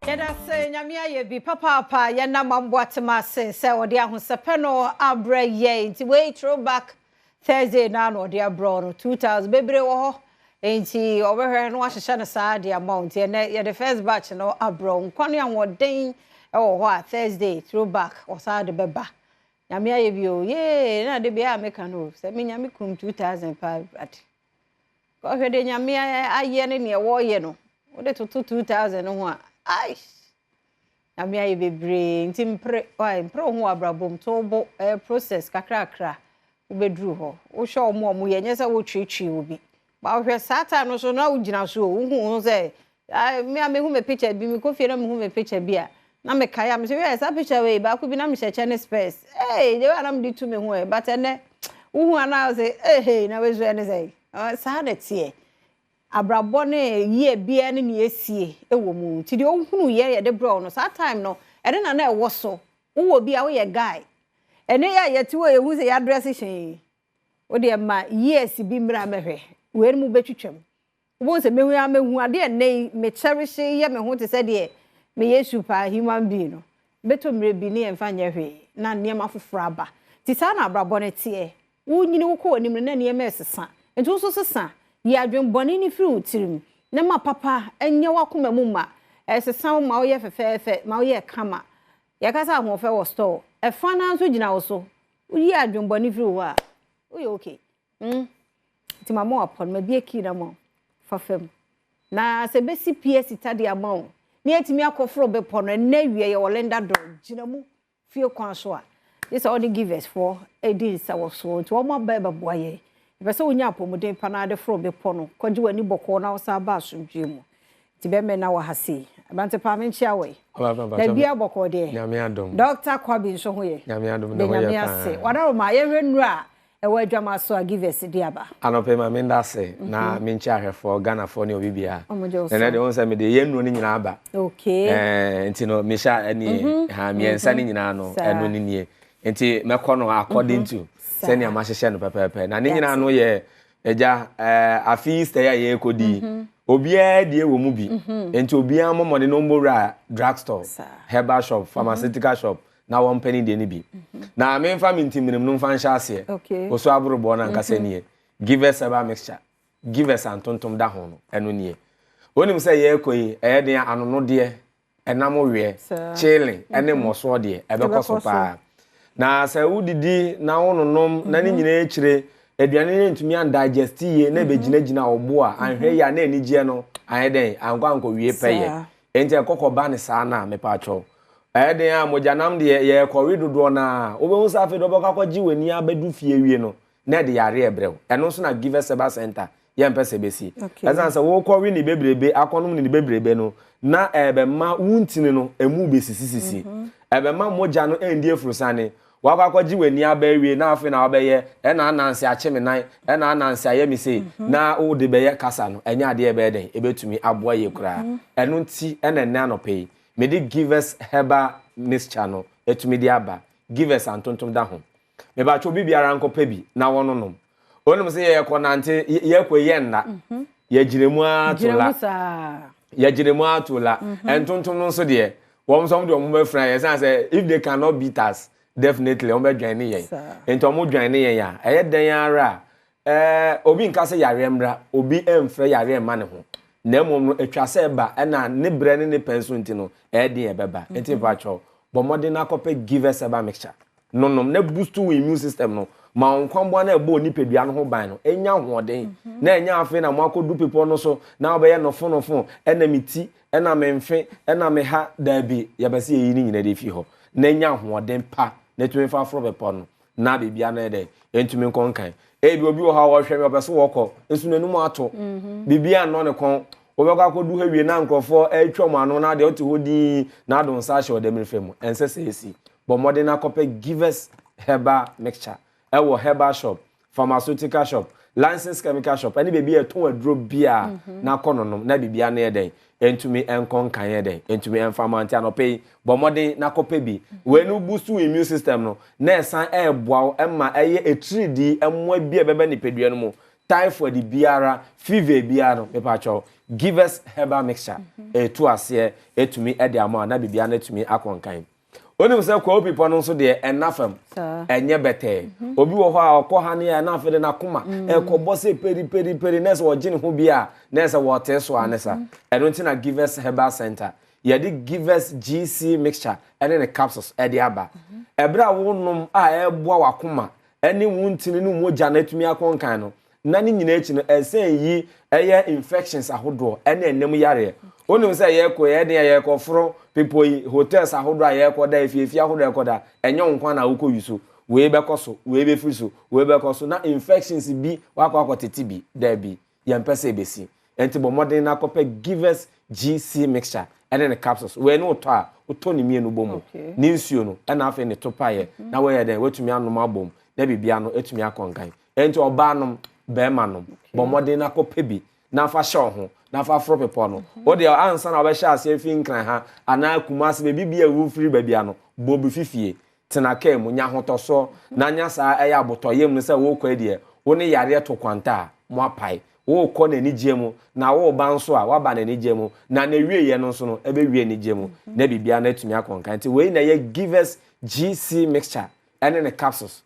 Yeda se nyamia ye bi papa ye na mamboatema se odi ahosepe no abre ye nti we throwback Thursday na no odi abro no 2000 bebre wo ho enti obehwe no ahehye ne saa de amount ye the first batch no abro nkwane anwoden e wo ho a Thursday throwback osa de beba nyamia ye bi o ye na de bia meka no se me nyame kum 2005 at ko hwe de nyamia aye ne wo ye no wo de to 2000 no ho a ai amia ye bebre nti mpre ho abrabom to bo process kakra ubedru ho wo hwe omo ye nyesa wo twetwe obi ba hwe sata no so na ugina so wo hu se me hu me picture bi me kofie na me hu me picture bi a na me kaya me se we esa picture we ba ku bi na me cheche ne space de wa na me di tu me hu but ene wo hu ana say na we zo ene say sa na tie abrabo ne ye bia ne ne esie ewo mu ti de ohunu ye de bro no that time no e de na ewo so wo bia wo ye guy ene ya ye ti wo ye hu se ya dress hyen wo de ma yes bi mra mehwe we mu betwetwam wo se mehu ya mehu ade ene me cherish ye me hu te se de me ye super human being no beto mre bi ne emfa nya hwe na niam afoforo aba ti sa na abrabo ne tie wo nyini wo ko onim na niam esesa enti wo so sesa ya adwemboni ni firi utirim na ma papa enye wakoma mu ma esesa ma wo ye fefefe ma wo ye kama ya kasa ahofe wo store e fa na nso gina wo so uyi adwemboni firi wo a wo ye okay ti mama wa pon ma bie ki na mo fafem na se besi PS tade amon na etimi akofro be pon na wie ye wolenda do gina mu fie kwan so a this all the givers for edin sa wo so to mo ba ba boaye Pese onya apomuden panade fro be pono kwaji wani boko na osa ba asumdwe mu ti be me na wa hase abante pa me nchia we da bia boko de nyame adom Dr. Kwabi nso ho ye nyame adom de ho ye pa wada ma ye hwenu a e wa adwama so a givers di aba anope ma me ndase na me nchia hwefo Ghana fo ne obibia na de won se me de ye nnu ni nyina aba okay enti no me sha ani ha me ensa ni nyina no enu ni nie enti me kɔ no according to seni amahyehyɛ no pepepe na ne nyina no ye eja afista ya ye kodi obia die wo mu bi enti obia momode no mbora drugstore herbal shop pharmaceutical shop na one penny de ni bi na me mfa mintimnim no mfa nhya ase oso aborobo na nkasa nie give us herbal mixture give us antontom da ho no eno nie onim se ye koyi eye de anono de enam we chilling ene moso de ebekoso pa na se udidi na wononom na ni nyina ekire aduane ne ntumi an digest ye na begina obo a anhwe ya na anigye no ayeden anko wie peye enti ekokoba ne saa na mepa acho ayeden a mojanam de ye kɔwe dodo na obehu sa fe do bɔkakɔgye wani abedu fie wie no na de yare ebrew eno so na give us a center ye mpese besi ezan se wo kɔwe ni bebrebe akonom ni bebrebe no na ebe ma wuntini no emu besisisi ebe ma moja no endi efurusane wakakɔgye wani abawie na afi na obeye na ananse acheme nan na ananse ayemi sei na wo de beye kasa no enya ade ebe den ebetumi aboa ye kura eno nti na nna no pay me de give us herbal mixture no etumi de aba give us antontom da ho me ba cho bibiara nkopa bi na wononom onum se ye konante ye koye nna ye giremu atula entontom no so de wom som de omo befra ye say if they cannot beat us definitely on be join yen ento mo join yen ya eye dan ara obi nka se yare mra obi emfra yare ema ne ho na mom no atwase ba na ne bre ne pension nti no den e beba enti pacho but modern akope give us a mixture no na boost to immune system no ma onkwambo na ebo ni pedua no ho ban no enya hoden na enya afi na mo akodu people no so na obe ye no fon na miti na memfe na me ha da bi ya bese yi ni nyina de fi ho na enya hoden pa na tumi fa fro be pon na bibia na de entumi nkonkan ebi obi wo ha wo hwe me obeso wo kɔ nsu nanum ato bibia no ne kon obekɔ akodu ha wie na nkrofo atwam ano na de ote hodi na adon sa hye odem refem ense sesi but modern akope give us herbal mixture ewo herbal shop pharmaceutical shop licensed chemical shop ani bebi eton aduro bia na kononom na bibia na eden entumi enkon kan eden entumi enfamanti anope but modern akope bi we no boost immune system no na esan eboa emma eye etridi emmoa bia bebe ni pedua no mu typhoid biara fever biara no pepacho Givers Herbal mixture to ase etumi e de ama na bibia na etumi akonkan onim se ko obi pono so de enafam enye bete obi wo ho a okọ ha ne ya na afede na koma e ko bose peri nese wo gine ho bia nese wo te so anesa eno nti na Givers Herbal Center ye de Givers GC mixture ene ne capsules e de aba ebra wo nom a e boa wakoma ene wuntini no moja na etumi akonkan no na ni nyina echi no esen yi eye infections ahodo ene enem yare onim se ye ko ye de ye ko foro people yi hotels ahodo ye ko da efiefi ahodo ye ko da enyo nkwa na uko yuso we be koso we be friso we be koso na infections bi wakwa tete bi da bi ye mpese besi enti bo modern na kope Givers GC mixture ene ne capsules we no to a uto ni mienu bomu ni nsuo no ena afa ne topa ye na we ye den wetumi anom abom na bibia no etumi akonkan enti oba anom bema no bo modern na kope bi na fa show ho na fa fro pepo no o de ansa na obehya ase fi nkran ha ana kumase be bibia wu free babia no bobu fifie tena ka mu nya hotoso na nya sa eya abotoyem no se wo kwa die wo ne yare to kwanta mo apai wo ko na ni giemu na wo ba nso a wa ba na ni giemu na na wie ye no nso no ebe wie ni giemu na bibia na atumi akonkan ti we na ye Givers GC mixture ene ne capsules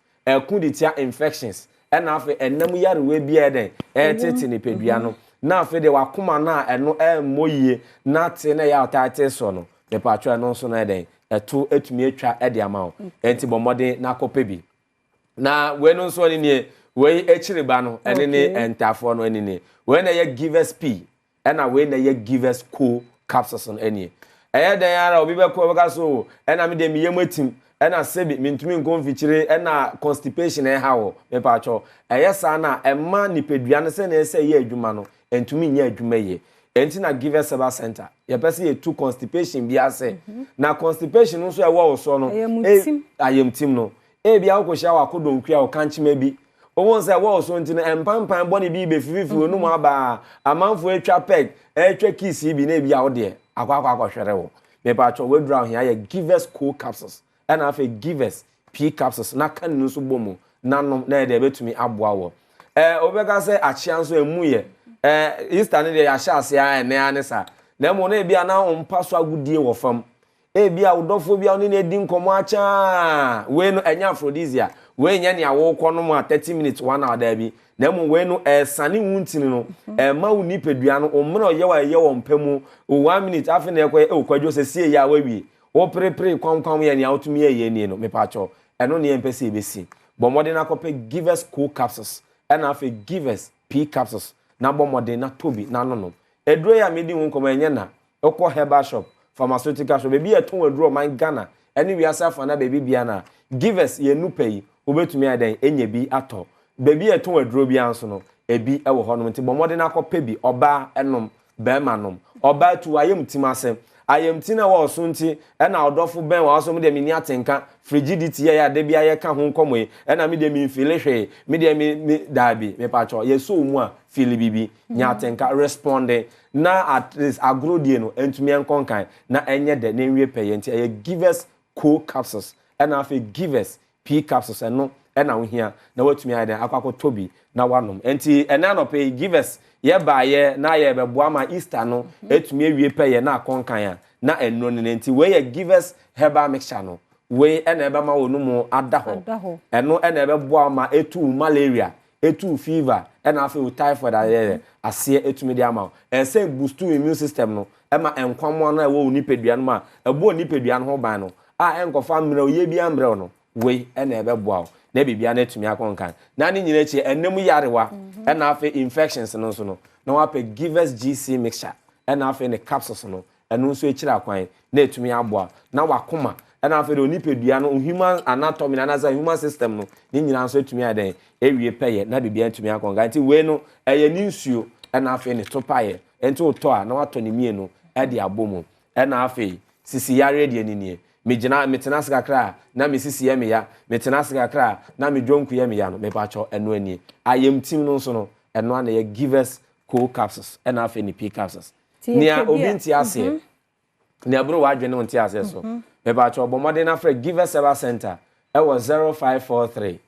kunditia infections ena afa enam yare we bia den tete ni pedua no na afa de wakoma na eno moyie na te na ya tate so no me patwa no nso na den eto etumi atwa ede ama o enti bomode na kope bi na we no nso ni we echiriba no ene ne entafo no ene ne we na ye Givers P ena we na ye Givers Co capsules no ene eye den ara obi be ko beka so ena me de me yematim ena sebi mintumi nkonfichire ena constipation e hawo me pacho eye sa na emma nipedua no se na ese ye adwuma no entumi nya adwuma ye enti na Givers Herbal Center ye pese ye tu constipation bi ase na constipation no so e wo so no ayemtim no e bia wo hia wa kodonkua wo kanchima bi owon se wo so enti na empampan boni bi be fififi onum aba amanfo atwa peg atwa kiss bi na bia wo de akwa hwere wo me pacho we dra hia ye Givers Co capsules ena afa Givers P capsules na kan no so bomu nanom na de betumi aboa wo obeka se achia so emu ye Easter ne de ya sha ase a ene anesa na mo na bia na ompa so agudie wo fam bia udofo bia oni na edi nkomo acha we no enya aphrodisia we nya ne awo kɔ no mu 30 minutes 1 hour da bi na mo we no sane wuntini no ma wo ni pedua no omra ye wo mpamu 1 minute afi na ekɔ kwadwo se sie ya wawie wo prepare kwam ye ne awtumi ye ni no me pacho eno ne empese ebesi bomode na kope Givers Co capsules ena afi Givers P capsules na bomode na tobi na no eduro ya medi hu nkomo enye na ekɔ herbal shop pharmaceutical shop bebi eton aduro man Ghana eni wi asafa na bebi bia na Givers ye nupai obetumi adan enye bi ato bebi eton aduro bia nso no ebi ewo ho no nti bomode na kope bi oba enom bema nom oba tu ayem timase ayemti na wo so nti na odofo ben wo so me de mini atenka frigidity ya de bia ye ka ho nkomo e na me de mi feel hwe me de mi dabi me pacho ye so mu a feel bibi nya atenka responde na at least agrodie no entumi enkonkan na enye de na enwie peye nti ye Givers Co capsules na afa Givers P capsules no na wo hia na watumi adan akwakọ tobi na wanom enti ena no pay Givers ye ba ye na ye beboa ma Easter no etumi ewie peye na akonkan ya na enno ne nti we ye Givers Herbal mixture no we ena ebe ma wonu mu adaho eno ena ebe boa ma etu malaria etu fever ena afa typhoid aye ase etumi de ama ense boost immune system no ema enkwamo na ewo onipedua no ma ebo onipedua no ho ban no a enkofa mre oye bia mre no we ena ebe boa na bibia na etumi akonkan na ni nyina chi enemu yarewa ena afa infections no so no na wa pe Givers GC mixture ena afa ne capsules no enu so echira kwan na etumi aboa na wakoma ena afa de onipedua no human anatomy na naza human system no ni nyina so etumi adan ewie peye na bibia etumi akonkan ti we no eye ni nsuo ena afa ne topaye enti oto a na wato ne mienu e de abomu ena afa sisi yare de ni mejina metena sikakra na mesisi ye me ya metena sikakra na medwonku ye me ya no me pacho eno ani ayemtim no so no eno na ye Givers Co capsules ena afa ni P capsules nia obinti ase nia bro wadwe ne onti ase so me pacho bomode na fra Givers Herbal Center e was 0543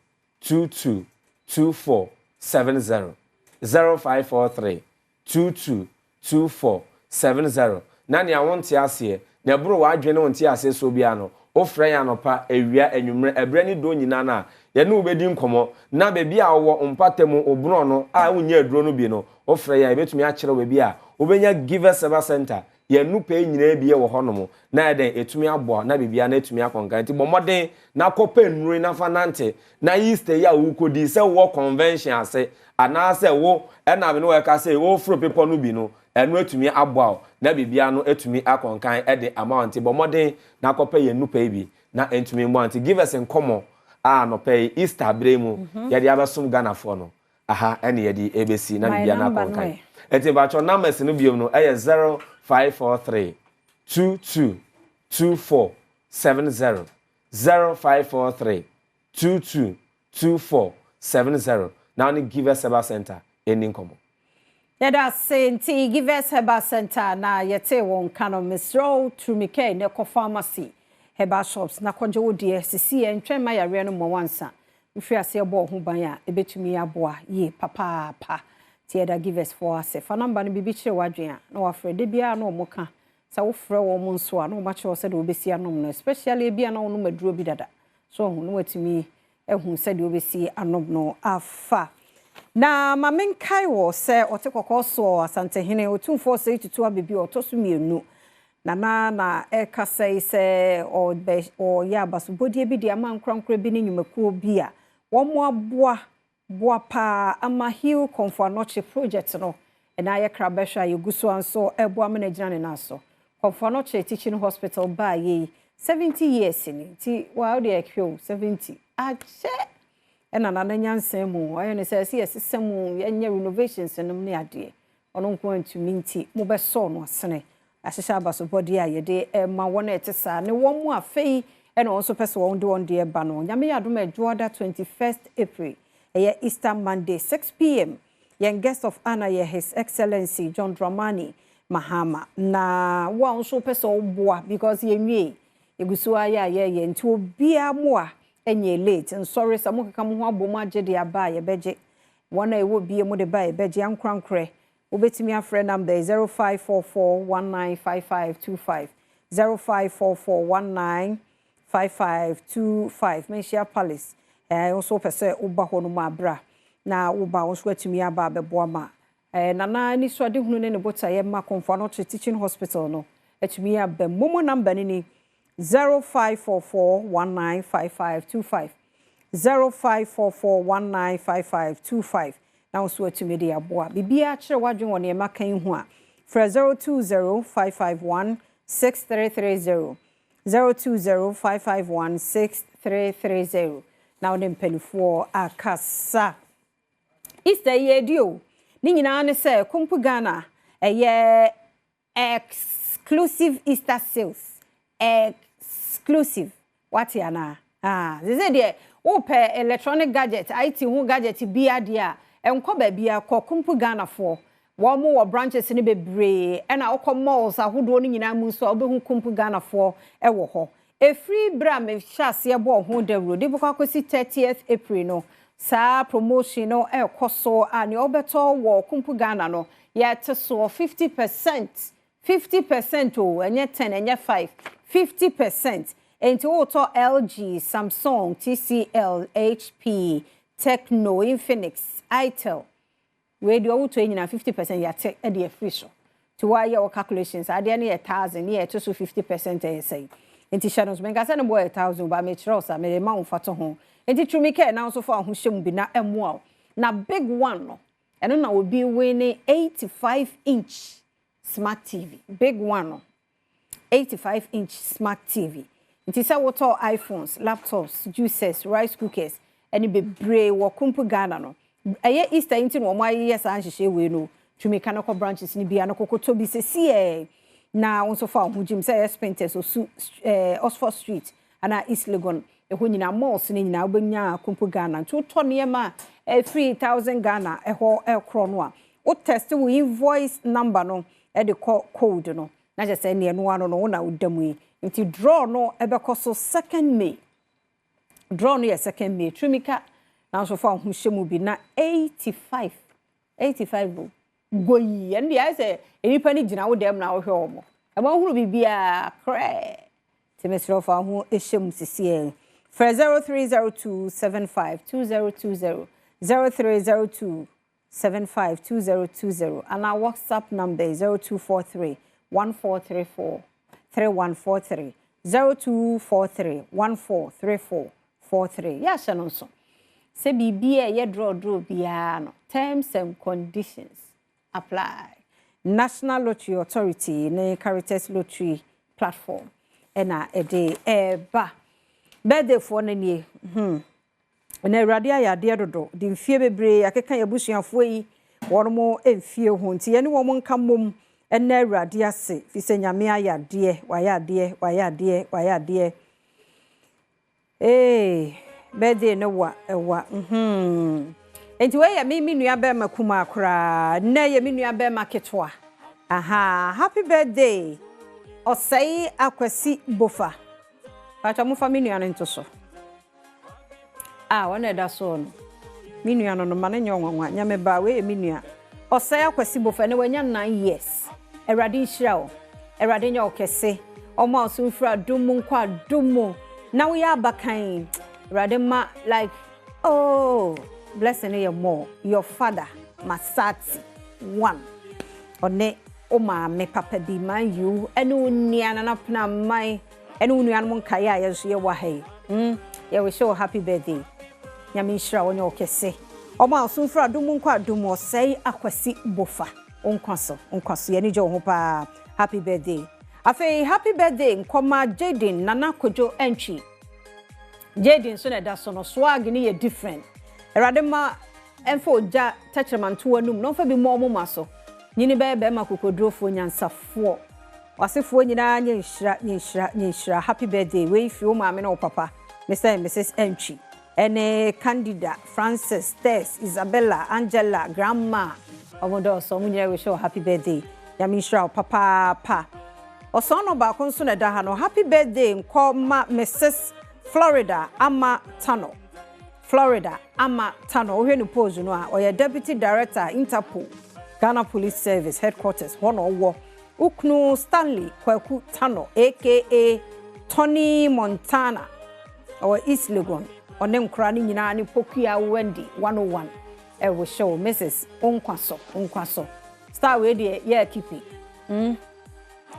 222470 0543 222470 2470 na ne awonte ase na bro wa adwene wonte ase so bia no ofra ya nopa ewia enwumre ebre ni do nyina na ye ne obedi nkomo na bebi a wo mpatemu obro no a wonya aduro no bi no ofra ya ebetumi a kire we bi a obenya Givers Herbal Center ye nupe nyina bi ye wo honomo na eden etumi abo na bibia na etumi akonkan nti bomoden na kopa nnuri na fanante na Easter ya wo kodi se wo convention ase ana se wo na me no we ka se wo fro people no bi no enu etumi abo na bibia no etumi akonkan ede amount bomoden na kopa ye nupa bi na etumi mo anti give us nkomo a no pay Easter bremu ye de abesom Ghana fo no aha ene ye de ebesi na bibia na akonkan enti ba cho numbers no biom no eye 0543 22 2470 0543 22 2470 now ni Givers Herbal Center ending komo yada senti Givers Herbal Center na yete won kano misro trumike ne ko pharmacy herbal shops na konje wodie sisi entwen ma yare no mo wansa mfi ase ebo ho ban a ebetumi aboa ye papa ti yada Givers for ase fa number no bibi kire wadwen a na wafre de bia na omoka sa wo frɛ wo mo nso a na ma kire se de obesi anom no especially bia na wo no maduro bi dada so ho no watumi ehun se de obesi anom no afa na mamenkai wo se otekoko so asante hene otumfo se tutu abebi otoso mienu na ekasai se o ya baso bodie bi dia mankronkro bi ni nyumakuo bi a wo mo aboa pa ama hill Comfort project no na ya krabehwa yeguso anso eboa managina ne naso Comfort teaching hospital ba ye 70 years ni ti wa de ekwo 70 ache ena na nyansen mu ayo ne se yesesemu yenye renovations enum ne ade ono nko antumi nti mo be so no asene ahihya abaso body a yede ma wona etesa ne wo mu afei ena onso pese wo de on de ba no nyame yadom adwoda 21st April Easter Monday 6 p.m. yen guest of honor His Excellency John Dramani Mahama na wo onso pese oboa because yenwie egusu aya ye nti obia mo a enye late and sorry some kaka mo ho abom agede aba ye beje wona ewo bie mo de ba ye beje ankrankre obetimi afre number 0544195525 0544195525 Menshia Palace also pese uba ho no mabra na uba onso atimi aba bebo ma nana ni so de hunu ne bota ye ma Comfort teaching hospital no atimi aba momo number ni 0544195525 0544195525 now so to me dia boa bibia kire wadwen won e makan hu a fra 0205516330 0205516330 now dem pelifo akasa Easter ye dio ni nyina ne se kompu Ghana eye exclusive Easter sales exclusive what ya na they say there ope electronic gadget IT hu gadget bia dia enko ba bia kompu Ghana for wo mo wo branches ni bebre e na okọ malls ahodo ni nyina mu so obehu kompu Ghana for e wo ho e free bra me chance ye bo ho da road ibo kwakosi 30th April no sa promotion no e koso ani obeto wo kompu Ghana no ya teso 50% oh enye 10 enye 5 50% into auto LG, Samsung, TCL, HP, Techno, Infinix, Itel. We do auto in 50% ya take a dear free show. To why your calculations are there near 1,000 year to 50% say. Into shadows when I send boy 1,000 by me rosa, me mount for to home. Into true me care now so far who should be na M1. Now big one no. And then I will be winning 85-inch smart TV. Big one no. 85-inch smart TV. It is what all iPhones, laptops, juices, rice cookers, and be brave or kumpu Ghana no. Aye Easter into no my yes and she we no. To me canoko branches ni biano kokoto bi se see na also for who Jim say Spenters or Oxford Street and East Legon. E ho nyina malls ni nyina obenya kumpu Ghana. To turn ma 3,000 Ghana e ho e kro no a. O test wo invoice number no e de code no. Na just say ne no ano no na udam yi. Nti draw no ebekoso 2nd May. Draw no 2nd May. Trimika na so fa hu hyemu bi na 85 bo. goyi and the I say any penny jina wo dem na wo hwe omo e ma hunu bibia kre te mesro fa ho ehyem sisi for 0302752020 0302752020 and our WhatsApp number is 0243 1434 3143 0243 1434 43 ya hye so se bibia ye draw bia no terms and conditions apply. National Lottery Authority ne Caritas Lottery platform ena ede eba birthday for ne na awurade ayade dodo di mfie bebre akeka yabusuafo yi wormo emfie ho nti ye ne wo nka mom ena awurade ase fi se nyame ayade wayade birthday ne wa ewa enti we ya mi nua be makuma akra na ye mi nua be maketwa aha happy birthday osei akwasi bofa pacha mu family nua nto so wona da so no mi nua no ma nyo nwanwa nyame ba we mi nua osei akwasi bofa ne wanya 9 years erade nhira o erade nya okese omo asunfra dumu nkwa dumu na we abakan erade ma like oh blessing you more your father Masati 1 one o ma me papa di man you enu nia na pna mai enu nua no nkaya yeso ye wa hai ye we show happy birthday nyame nhira wonye okese o ma sunfra dumu nkwa dumu osei akwasi bofa onkwaso ye ni jo ho pa happy birthday afi happy birthday nkoma Jaden nana kojo entry Jaden so na da so no swag ni ye different erade ma enfo ja techemanto anum no fa bi mo maso nyini be makokodrofo nyansafo wasefo nyina nyinhira happy birthday we fi o maame na o papa Mr. and Mrs. Entry ene Candida Francis Tess Isabella Angela grandma omodo so munyere we show happy birthday nyamishira papa pa osono ba konso na da ha no happy birthday nkoma Mrs. Florida Ama Tano ohwe no pose no a oya deputy director Interpol Ghana Police Service headquarters hono wo uknu Stanley Kwaku Tano aka Tony Montana or East Legon one nkra ni nyina ni Pokia Wendy 101 e we show Mrs. Onkwaso star we dey yeah kipi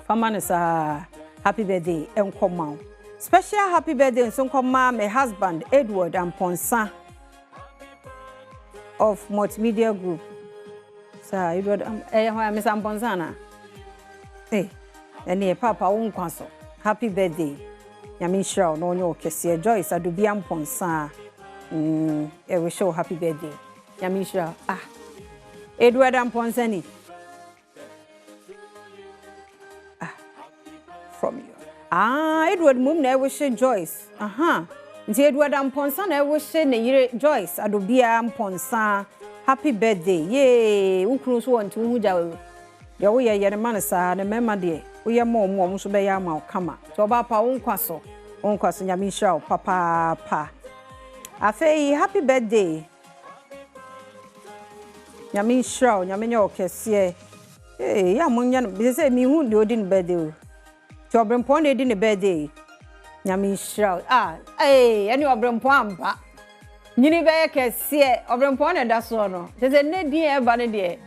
famana happy birthday enkomma special happy birthday so nkoma my husband Edward Amponsa of Multimedia Group. Sir Edward Miss Amponsa na. Ene papa wonkwaso. Happy birthday. Nyame nhira no onye okese Joyce Adobi Amponsa. We wish you happy birthday. Nyame nhira. Edward Amponsa ni. From you. Edward mum na wish Joyce. Nti Edward Amponsa na wish ne yire Joyce Adobia Amponsa. Happy birthday. Yay! Ukunu so want hu ja we. Ye wo ye ne man sa ne mema de. Wo ye mo so be ya ma kama. To ba pa wonkwaso nyame nhira papa pa. Afei happy birthday. Nyame nhira nyame nya okese. Ya munya be say mi hu de odi ne birthday. To obrempon de di ne birthday. Nyame nhira ani obrempon amba. Nyini be kese obrempon na da so no. Tese ne di e ba ne de.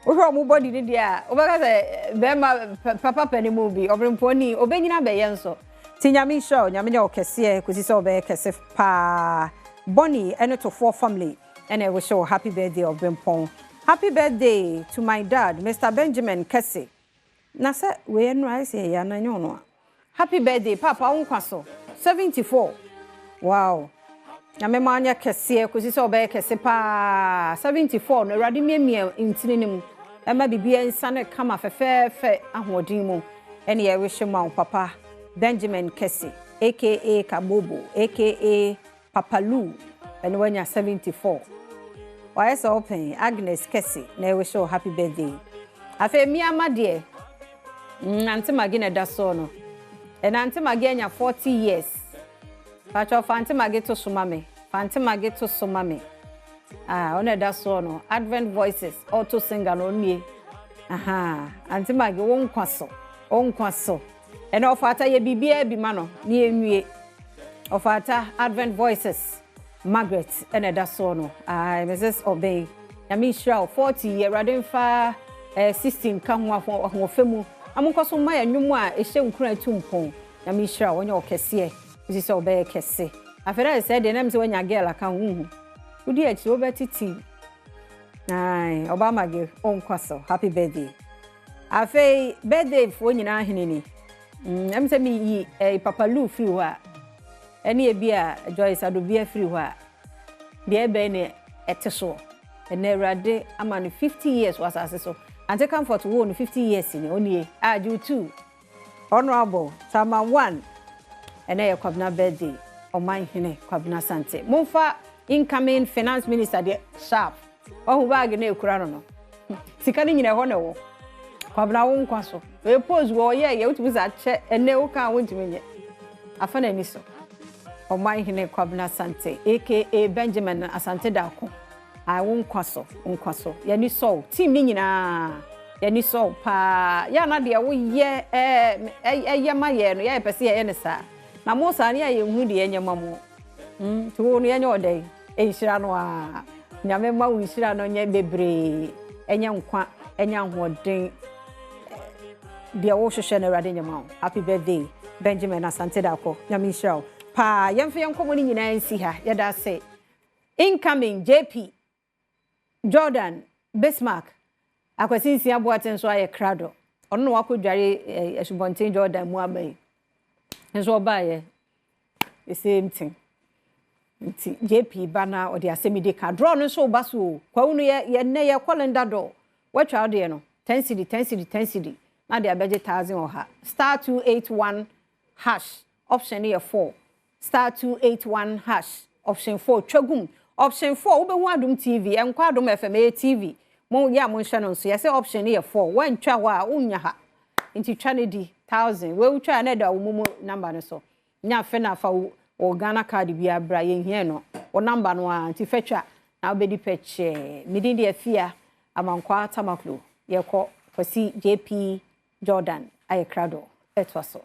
Wo hwe mo body ne dia. Wo ba say be ma papa pani mu bi obrempon ni obenyina be ye nso. Ti nyame nhira nyame nya okese kusi so be kese pa. Bonnie ene to four family and I wish you happy birthday obrempon. Happy birthday to my dad Mr. Benjamin Kese. Na se we no I say ya na nyono. Happy birthday papa wonkwaso 74. Wow. Na me manya kese kusi so be kese pa 74 no rade miemie intininim. E ma bibia nsane kama fefefe ahodin mu. Ene I wish you papa Benjamin Kese aka Kabobo aka Papalu and when you're 74. Why so open Agnes Kese na wish you happy birthday. Afa mi amade Auntie Magina da so no. And Auntie Magina 40 years. Pacho Auntie Magito sumame. Auntie Magito sumame. Ona da so no Advent Voices auto singer no nie. Auntie Maggie won kwaso. And ofata ye bibia bi ma no na enwie. Ofata Advent Voices Margaret ene da so no. Mrs. Obey. Ya mi shra 40 year rademfa 16 ka ho afemu. Amunkoso ma ya nwum a ehye nkura tumpon. Ya mi shra wonye okese. Isi so Obey kese. Afera say de nam se wanya girl aka hu. Udi achi obetiti. Obama ge onkwaso. Happy birthday. Afei birthday fo nyina heneni. Em se mi yi Papa Lu free wa. Ene e bia Joyce Adobia free wa. Bia be ne eteso. Ene Awurade ama no 50 years was aseso. Ante comfort wo no 50 years ni oni aju 2. Honorable Sama 1. Ene ye kwabna birthday. Oman hene kwabna sante. Monfa incoming finance minister de sharp. Ohu bag na ekura no. Sika ni nyina ho ne wo. Kwabna wo nkwaso. We pose wo ye utubu za che ene wo kan wo ntimi afa na ni so. Oman hene kwabna sante aka Benjamin Asante Dako. Wo nkwaso. Ya ni so team ni nyina. Ya ni so pa ya na de wo ye ye ma ye no ya pese ye ne sa. Na mo sa ne ye hu de ye nyama mo. Tu wo no ye nyodai. Ehira no a nyame ma wo hira no nya bebre enya nkwa enya hoden dia wo hwehwe na Awurade nyama. Happy birthday Benjamin Asante Dako nyame hira pa yemfe yenkomo ni nyina nsi ha yeda say incoming JP Jordan Bismarck akwasinsi aboaten so aye krado ono no wakodware asubonten Jordan mu abai nso obaye the same thing nti JP bana odi asemide ka draw no so baso kwawunu ye ne ye calendar do watwa de no 10 cedi na de abeje 1000 oha star 281 hash option here 4 star 281 hash option 4 twagum option 4 wo be hu Adom TV enkwa Adom FM TV mo ya mo hwe no so ye say option here 4 wan twa ho a unya ha nti twa ne di 1000 we utwa na da wo mu number no so nya fe na fa o Ghana card bi abra ye hie no o number no a nti fetwa na obedi peche midin de afia amankwa tamaklo ye ko fosi JP Jordan aye krado etwaso